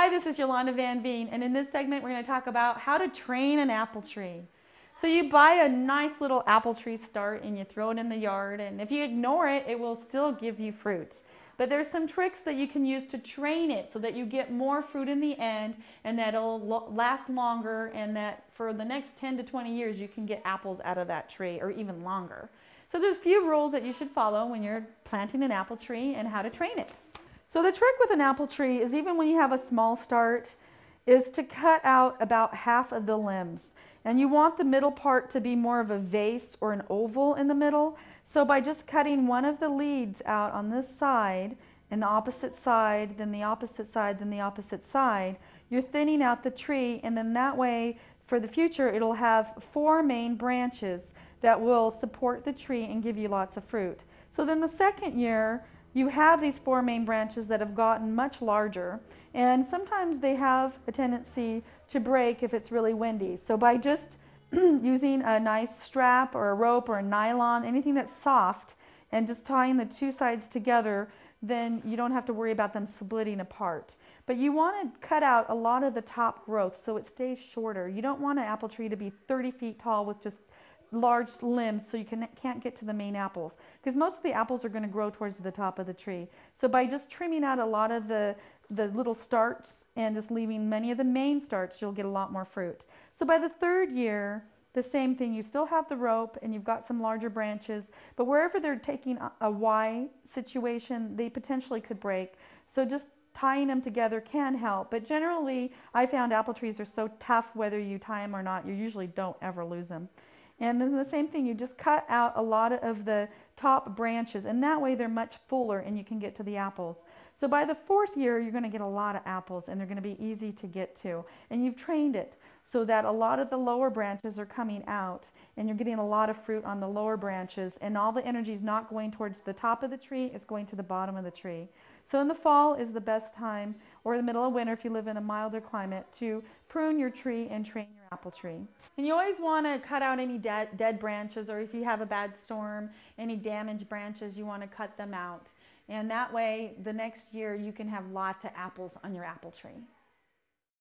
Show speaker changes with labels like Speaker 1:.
Speaker 1: Hi, this is Yolanda Van Veen, and in this segment we're going to talk about how to train an apple tree. So you buy a nice little apple tree start and you throw it in the yard, and if you ignore it, it will still give you fruit. But there's some tricks that you can use to train it so that you get more fruit in the end and that it'll last longer, and that for the next 10 to 20 years you can get apples out of that tree or even longer. So there's a few rules that you should follow when you're planting an apple tree and how to train it. So the trick with an apple tree is, even when you have a small start, is to cut out about half of the limbs. And you want the middle part to be more of a vase or an oval in the middle. So by just cutting one of the leads out on this side and the opposite side, then the opposite side, then the opposite side, you're thinning out the tree, and then that way for the future it'll have 4 main branches that will support the tree and give you lots of fruit. So then the second year you have these 4 main branches that have gotten much larger, and sometimes they have a tendency to break if it's really windy. So by just using a nice strap or a rope or a nylon, anything that's soft, and just tying the 2 sides together, then you don't have to worry about them splitting apart. But you want to cut out a lot of the top growth so it stays shorter. You don't want an apple tree to be 30 feet tall with just large limbs so you can't get to the main apples, because most of the apples are going to grow towards the top of the tree. So by just trimming out a lot of the little starts and just leaving many of the main starts, you'll get a lot more fruit. So by the 3rd year, the same thing. You still have the rope and you've got some larger branches, but wherever they're taking a Y situation, they potentially could break. So just tying them together can help, but generally I found apple trees are so tough, whether you tie them or not, you usually don't ever lose them. And then the same thing, you just cut out a lot of the top branches, and that way they're much fuller and you can get to the apples. So by the 4th year, you're going to get a lot of apples, and they're going to be easy to get to. And you've trained it so that a lot of the lower branches are coming out, and you're getting a lot of fruit on the lower branches, and all the energy is not going towards the top of the tree, it's going to the bottom of the tree. So in the fall is the best time, or the middle of winter if you live in a milder climate, to prune your tree and train your apple tree. And you always want to cut out any dead branches, or if you have a bad storm, any damaged branches, you want to cut them out. And that way the next year you can have lots of apples on your apple tree.